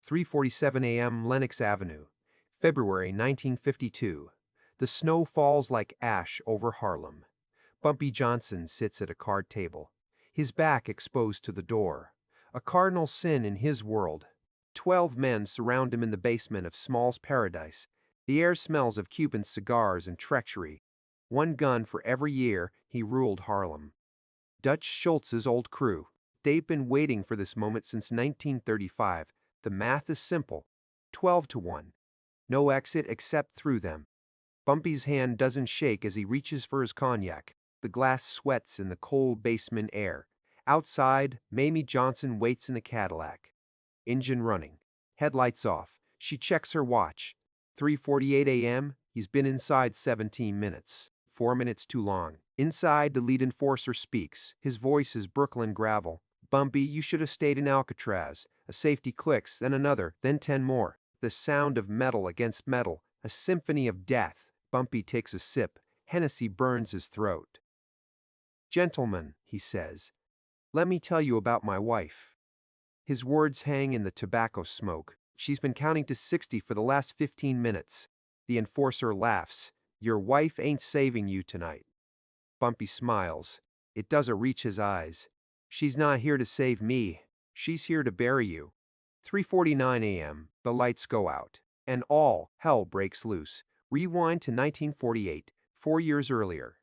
3:47 a.m. Lenox Avenue, February 1952. The snow falls like ash over Harlem. Bumpy Johnson sits at a card table, his back exposed to the door. A cardinal sin in his world. 12 men surround him in the basement of Small's Paradise. The air smells of Cuban cigars and treachery. One gun for every year he ruled Harlem. Dutch Schultz's old crew. They've been waiting for this moment since 1935. The math is simple. 12 to 1. No exit except through them. Bumpy's hand doesn't shake as he reaches for his cognac. The glass sweats in the cold basement air. Outside, Mayme Johnson waits in the Cadillac. Engine running. Headlights off. She checks her watch. 3:48 a.m. He's been inside 17 minutes. 4 minutes too long. Inside, the lead enforcer speaks. His voice is Brooklyn gravel. Bumpy, you should have stayed in Alcatraz. A safety clicks, then another, then 10 more. The sound of metal against metal, a symphony of death. Bumpy takes a sip. Hennessy burns his throat. "Gentlemen," he says, "let me tell you about my wife." His words hang in the tobacco smoke. She's been counting to 60 for the last 15 minutes. The enforcer laughs. "Your wife ain't saving you tonight." Bumpy smiles. It doesn't reach his eyes. "She's not here to save me. She's here to bury you." 3:49 a.m. The lights go out, and all hell breaks loose. Rewind to 1948, 4 years earlier.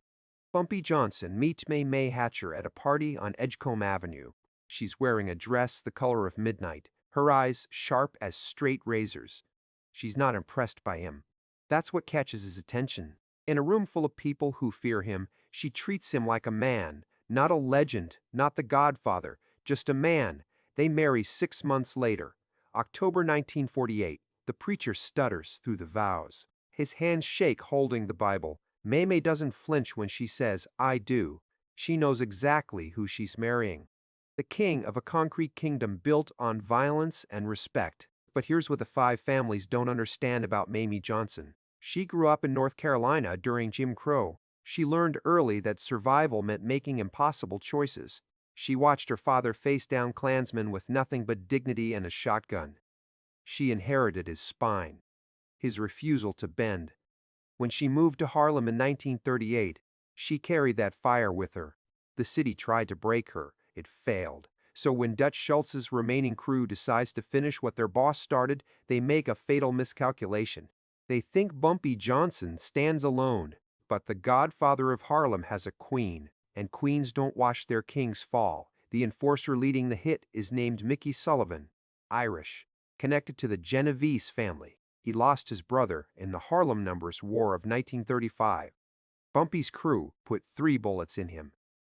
Bumpy Johnson meets May Hatcher at a party on Edgecombe Avenue. She's wearing a dress the color of midnight, her eyes sharp as straight razors. She's not impressed by him. That's what catches his attention. In a room full of people who fear him, she treats him like a man, not a legend, not the Godfather, just a man. They marry 6 months later. October 1948. The preacher stutters through the vows. His hands shake holding the Bible. Mayme doesn't flinch when she says, "I do." She knows exactly who she's marrying. The king of a concrete kingdom built on violence and respect. But here's what the 5 families don't understand about Mayme Johnson. She grew up in North Carolina during Jim Crow. She learned early that survival meant making impossible choices. She watched her father face down Klansmen with nothing but dignity and a shotgun. She inherited his spine, his refusal to bend. When she moved to Harlem in 1938, she carried that fire with her. The city tried to break her. It failed. So when Dutch Schultz's remaining crew decides to finish what their boss started, they make a fatal miscalculation. They think Bumpy Johnson stands alone, but the Godfather of Harlem has a queen, and queens don't watch their kings fall. The enforcer leading the hit is named Mickey Sullivan, Irish, connected to the Genovese family. He lost his brother in the Harlem Numbers War of 1935. Bumpy's crew put 3 bullets in him.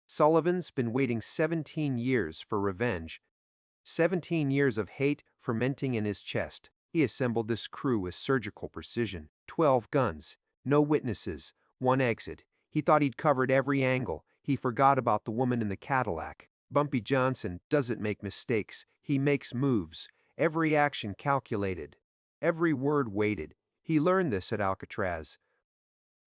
Sullivan's been waiting 17 years for revenge. 17 years of hate fermenting in his chest. He assembled this crew with surgical precision. 12 guns, no witnesses, 1 exit. He thought he'd covered every angle. He forgot about the woman in the Cadillac. Bumpy Johnson doesn't make mistakes. He makes moves. Every action calculated. Every word weighted. He learned this at Alcatraz.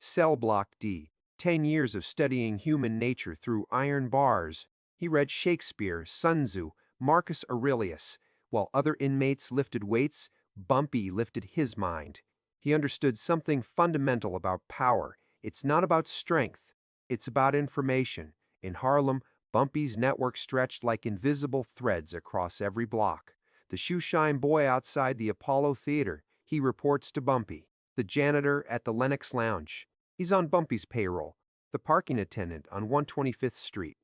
Cell Block D. 10 years of studying human nature through iron bars. He read Shakespeare, Sun Tzu, Marcus Aurelius. While other inmates lifted weights, Bumpy lifted his mind. He understood something fundamental about power. It's not about strength. It's about information. In Harlem, Bumpy's network stretched like invisible threads across every block. The shoeshine boy outside the Apollo Theater, he reports to Bumpy. The janitor at the Lenox Lounge, he's on Bumpy's payroll. The parking attendant on 125th Street.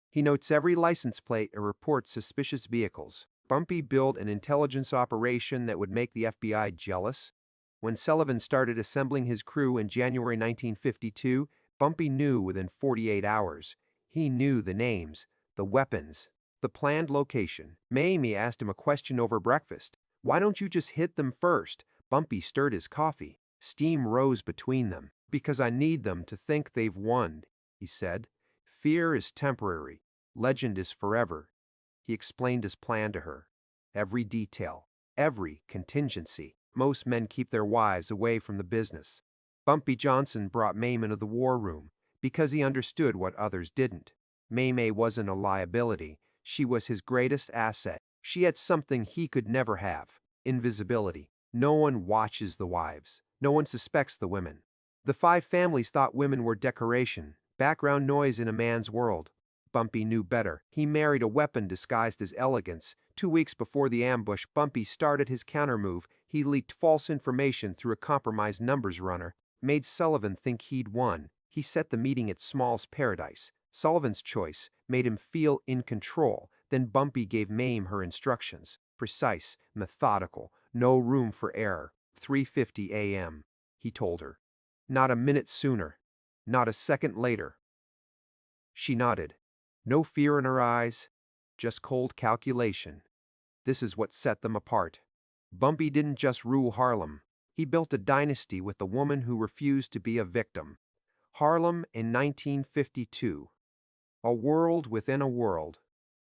He notes every license plate and reports suspicious vehicles. Bumpy built an intelligence operation that would make the FBI jealous. When Sullivan started assembling his crew in January 1952, Bumpy knew within 48 hours. He knew the names, the weapons, the planned location. Mayme asked him a question over breakfast. "Why don't you just hit them first?" Bumpy stirred his coffee. Steam rose between them. "Because I need them to think they've won," he said. "Fear is temporary. Legend is forever." He explained his plan to her. Every detail, every contingency. Most men keep their wives away from the business. Bumpy Johnson brought Mayme into the war room because he understood what others didn't. Mayme wasn't a liability. She was his greatest asset. She had something he could never have. invisibility. No one watches the wives. No one suspects the women. The five families thought women were decoration, background noise in a man's world. Bumpy knew better. He married a weapon disguised as elegance. 2 weeks before the ambush, Bumpy started his countermove. He leaked false information through a compromised numbers runner, made Sullivan think he'd won. He set the meeting at Small's Paradise. Sullivan's choice made him feel in control. Then Bumpy gave Mayme her instructions. Precise, methodical, no room for error. 3:50 a.m., he told her. Not a minute sooner. Not a second later. She nodded. No fear in her eyes, just cold calculation. This is what set them apart. Bumpy didn't just rule Harlem. He built a dynasty with the woman who refused to be a victim. Harlem in 1952. A world within a world.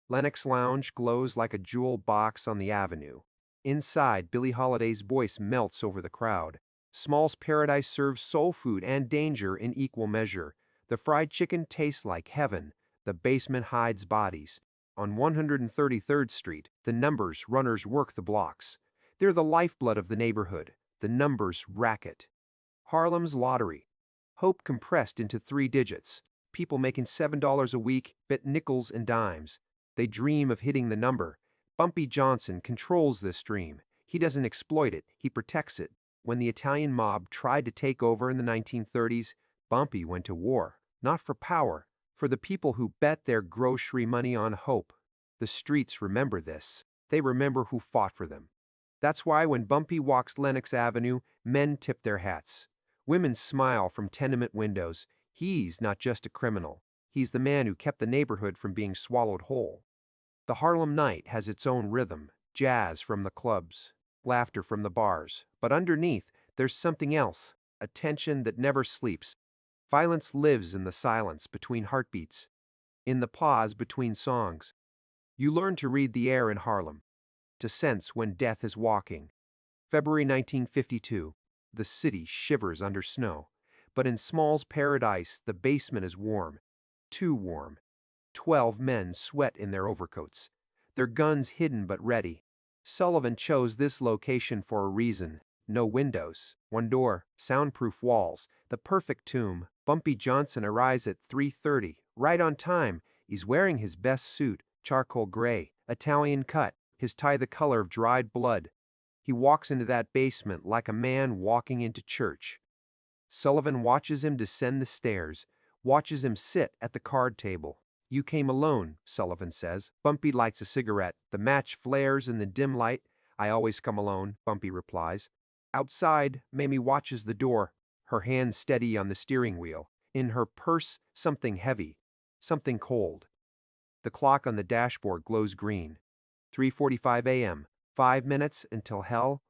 Lenox Lounge glows like a jewel box on the avenue. Inside, Billie Holiday's voice melts over the crowd. Small's Paradise serves soul food and danger in equal measure. The fried chicken tastes like heaven. The basement hides bodies. On 133rd Street, the numbers runners work the blocks. They're the lifeblood of the neighborhood. The numbers racket. Harlem's lottery. Hope compressed into 3 digits. People making $7 a week bet nickels and dimes. They dream of hitting the number. Bumpy Johnson controls this dream. He doesn't exploit it, he protects it. When the Italian mob tried to take over in the 1930s, Bumpy went to war, not for power, for the people who bet their grocery money on hope. The streets remember this. They remember who fought for them. That's why when Bumpy walks Lenox Avenue, men tip their hats. Women smile from tenement windows. He's not just a criminal. He's the man who kept the neighborhood from being swallowed whole. The Harlem night has its own rhythm, jazz from the clubs, laughter from the bars. But underneath, there's something else, a tension that never sleeps. Violence lives in the silence between heartbeats, in the pause between songs. You learn to read the air in Harlem, to sense when death is walking. February 1952. The city shivers under snow. But in Small's Paradise, the basement is warm. Too warm. 12 men sweat in their overcoats, their guns hidden but ready. Sullivan chose this location for a reason. No windows, one door, soundproof walls, the perfect tomb. Bumpy Johnson arrives at 3:30, right on time. He's wearing his best suit, charcoal gray, Italian cut, his tie the color of dried blood. He walks into that basement like a man walking into church. Sullivan watches him descend the stairs, watches him sit at the card table. You came alone, Sullivan says. Bumpy lights a cigarette. The match flares in the dim light. I always come alone, Bumpy replies. Outside, Mayme watches the door, her hand steady on the steering wheel. In her purse, something heavy, something cold. The clock on the dashboard glows green. 3:45 a.m., 5 minutes until hell.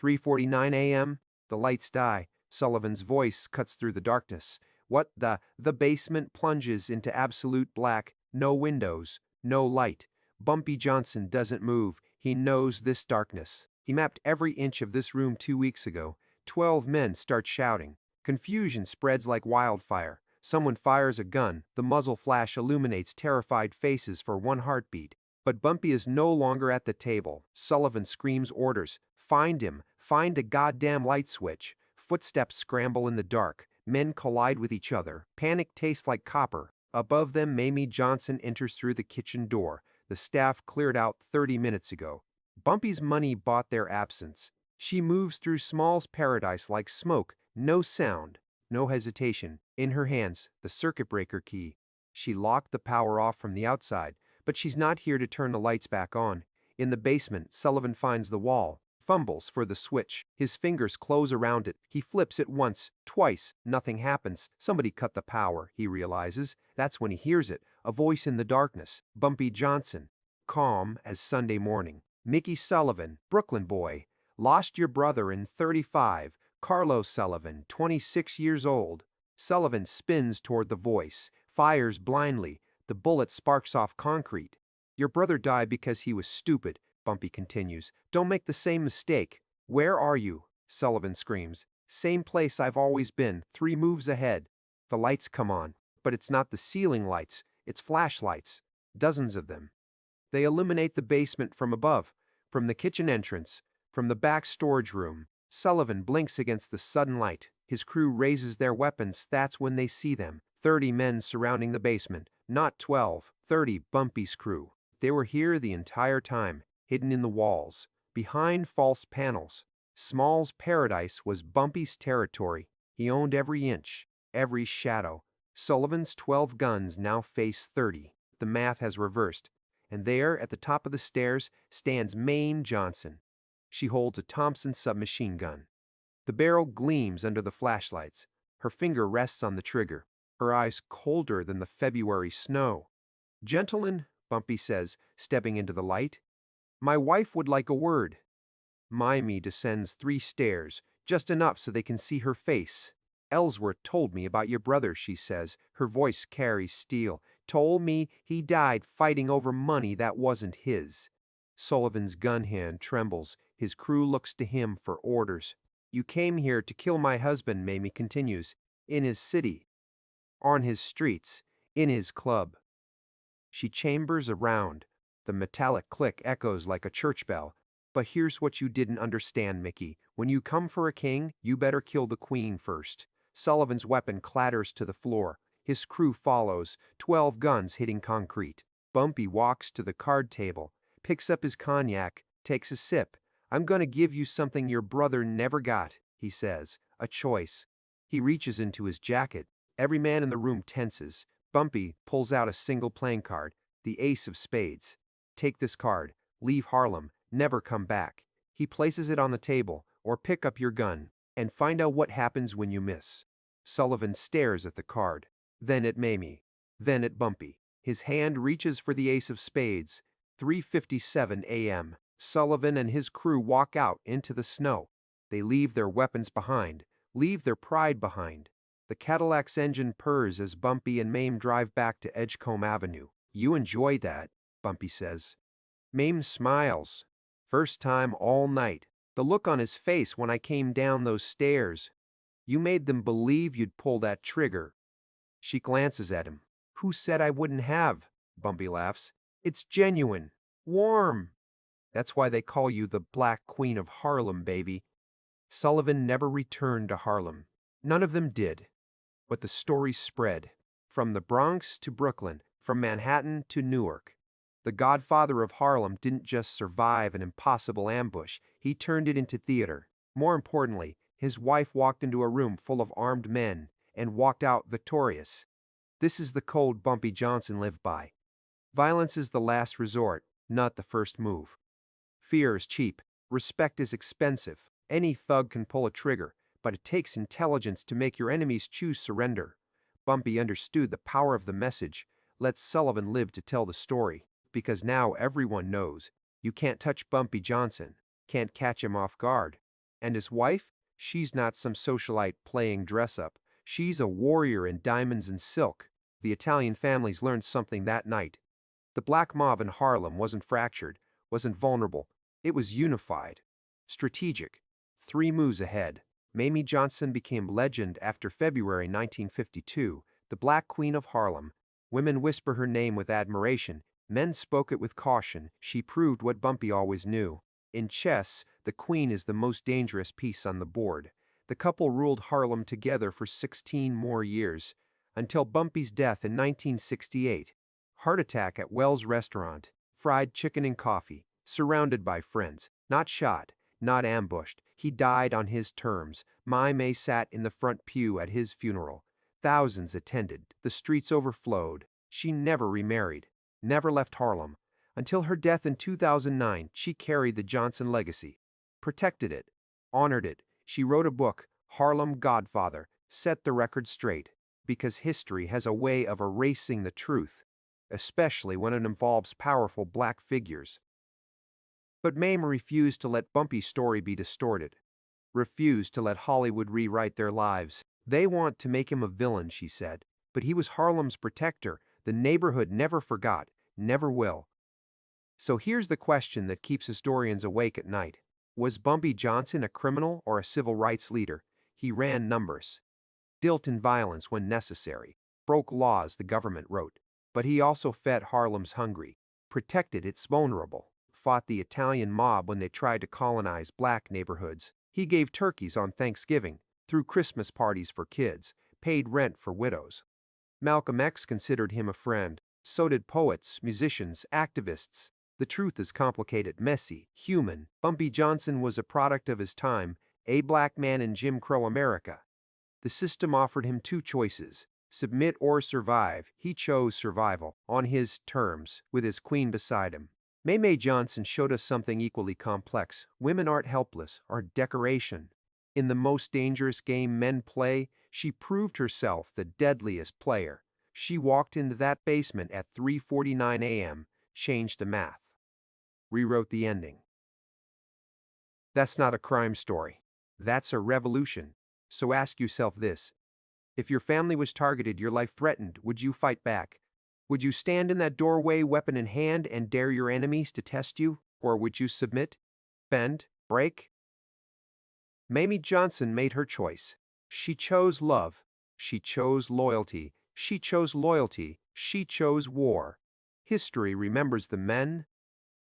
3:49 a.m., the lights die. Sullivan's voice cuts through the darkness. What the basement plunges into absolute black, no windows, no light. Bumpy Johnson doesn't move. He knows this darkness. He mapped every inch of this room 2 weeks ago. 12 men start shouting. Confusion spreads like wildfire. Someone fires a gun. The muzzle flash illuminates terrified faces for one heartbeat. But Bumpy is no longer at the table. Sullivan screams orders. Find him. Find a goddamn light switch. Footsteps scramble in the dark. Men collide with each other. Panic tastes like copper. Above them, Mayme Johnson enters through the kitchen door. The staff cleared out 30 minutes ago. Bumpy's money bought their absence. She moves through Small's Paradise like smoke. No sound, no hesitation. In her hands, the circuit breaker key. She locked the power off from the outside, but she's not here to turn the lights back on. In the basement, Sullivan finds the wall. Fumbles for the switch. His fingers close around it. He flips it once, twice. Nothing happens. Somebody cut the power, he realizes. That's when he hears it. A voice in the darkness. Bumpy Johnson. Calm as Sunday morning. Mickey Sullivan, Brooklyn boy. Lost your brother in 35. Carlos Sullivan, 26 years old. Sullivan spins toward the voice. Fires blindly. The bullet sparks off concrete. Your brother died because he was stupid. Bumpy continues. Don't make the same mistake. Where are you? Sullivan screams. Same place I've always been, 3 moves ahead. The lights come on, but it's not the ceiling lights, it's flashlights. Dozens of them. They illuminate the basement from above, from the kitchen entrance. From the back storage room, Sullivan blinks against the sudden light. His crew raises their weapons. That's when they see them. 30 men surrounding the basement. Not 12, 30 Bumpy's crew. They were here the entire time, hidden in the walls, behind false panels. Small's paradise was Bumpy's territory. He owned every inch, every shadow. Sullivan's 12 guns now face 30. The math has reversed. And there, at the top of the stairs, stands Mayme Johnson. She holds a Thompson submachine gun. The barrel gleams under the flashlights. Her finger rests on the trigger, her eyes colder than the February snow. "Gentlemen," Bumpy says, stepping into the light, "my wife would like a word." Mayme descends 3 stairs, just enough so they can see her face. "Ellsworth told me about your brother," she says. Her voice carries steel. "Told me he died fighting over money that wasn't his." Sullivan's gun hand trembles. His crew looks to him for orders. "You came here to kill my husband," Mayme continues. "In his city. On his streets. In his club." She chambers around. The metallic click echoes like a church bell. "But here's what you didn't understand, Mickey. When you come for a king, you better kill the queen first." Sullivan's weapon clatters to the floor. His crew follows, 12 guns hitting concrete. Bumpy walks to the card table, picks up his cognac, takes a sip. "I'm gonna give you something your brother never got," he says. "A choice." He reaches into his jacket. Every man in the room tenses. Bumpy pulls out a single playing card, the ace of spades. "Take this card. Leave Harlem. Never come back." He places it on the table. "Or pick up your gun and find out what happens when you miss." Sullivan stares at the card, then at Mayme, then at Bumpy. His hand reaches for the ace of spades. 3:57 a.m. Sullivan and his crew walk out into the snow. They leave their weapons behind, leave their pride behind. The Cadillac's engine purrs as Bumpy and Mayme drive back to Edgecombe Avenue. "You enjoyed that," Bumpy says. Mayme smiles. "First time all night. The look on his face when I came down those stairs. You made them believe you'd pull that trigger." She glances at him. "Who said I wouldn't have?" Bumpy laughs. "It's genuine. Warm. That's why they call you the Black Queen of Harlem, baby." Sullivan never returned to Harlem. None of them did. But the story spread. From the Bronx to Brooklyn, from Manhattan to Newark. The Godfather of Harlem didn't just survive an impossible ambush, he turned it into theater. More importantly, his wife walked into a room full of armed men and walked out victorious. This is the code Bumpy Johnson lived by. Violence is the last resort, not the first move. Fear is cheap. Respect is expensive. Any thug can pull a trigger, but it takes intelligence to make your enemies choose surrender. Bumpy understood the power of the message. Let Sullivan live to tell the story. Because now everyone knows. You can't touch Bumpy Johnson. Can't catch him off guard. And his wife? She's not some socialite playing dress-up. She's a warrior in diamonds and silk. The Italian families learned something that night. The black mob in Harlem wasn't fractured, wasn't vulnerable. It was unified. Strategic. 3 moves ahead. Mayme Johnson became legend after February 1952, the Black Queen of Harlem. Women whisper her name with admiration. Men spoke it with caution. She proved what Bumpy always knew. In chess, the queen is the most dangerous piece on the board. The couple ruled Harlem together for 16 more years, until Bumpy's death in 1968. Heart attack at Wells Restaurant, fried chicken and coffee, surrounded by friends, not shot, not ambushed. He died on his terms. Mayme sat in the front pew at his funeral. Thousands attended. The streets overflowed. She never remarried, never left Harlem. Until her death in 2009, she carried the Johnson legacy, protected it, honored it. She wrote a book, Harlem Godfather, set the record straight, because history has a way of erasing the truth, especially when it involves powerful black figures. But Mayme refused to let Bumpy's story be distorted, refused to let Hollywood rewrite their lives. They want to make him a villain, she said, but he was Harlem's protector. The neighborhood never forgot, never will. So here's the question that keeps historians awake at night. Was Bumpy Johnson a criminal or a civil rights leader? He ran numbers, dealt in violence when necessary, broke laws the government wrote. But he also fed Harlem's hungry, protected its vulnerable, fought the Italian mob when they tried to colonize black neighborhoods. He gave turkeys on Thanksgiving, threw Christmas parties for kids, paid rent for widows. Malcolm X considered him a friend. So did poets, musicians, activists. The truth is complicated, messy, human. Bumpy Johnson was a product of his time, a black man in Jim Crow America. The system offered him two choices: submit or survive. He chose survival, on his terms, with his queen beside him. Mayme Johnson showed us something equally complex. Women aren't helpless, are decoration. In the most dangerous game men play, she proved herself the deadliest player. She walked into that basement at 3:49 a.m., changed the math, rewrote the ending. That's not a crime story. That's a revolution. So ask yourself this: if your family was targeted, your life threatened, would you fight back? Would you stand in that doorway, weapon in hand, and dare your enemies to test you? Or would you submit, bend, break? Mayme Johnson made her choice. She chose love. She chose loyalty. She chose loyalty. She chose war. History remembers the men,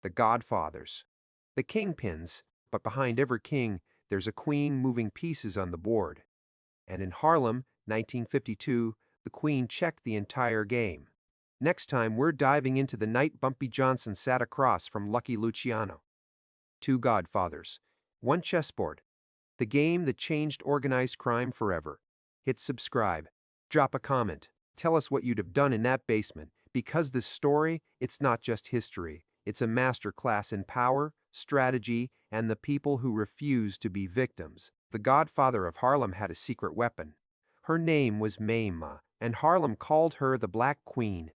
the godfathers, the kingpins, but behind every king, there's a queen moving pieces on the board. And in Harlem, 1952, the queen checked the entire game. Next time, we're diving into the night Bumpy Johnson sat across from Lucky Luciano. Two godfathers, one chessboard, the game that changed organized crime forever. Hit subscribe, drop a comment, tell us what you'd have done in that basement, because this story, it's not just history, it's a masterclass in power, strategy, and the people who refuse to be victims. The Godfather of Harlem had a secret weapon. Her name was Mayme, and Harlem called her the Black Queen.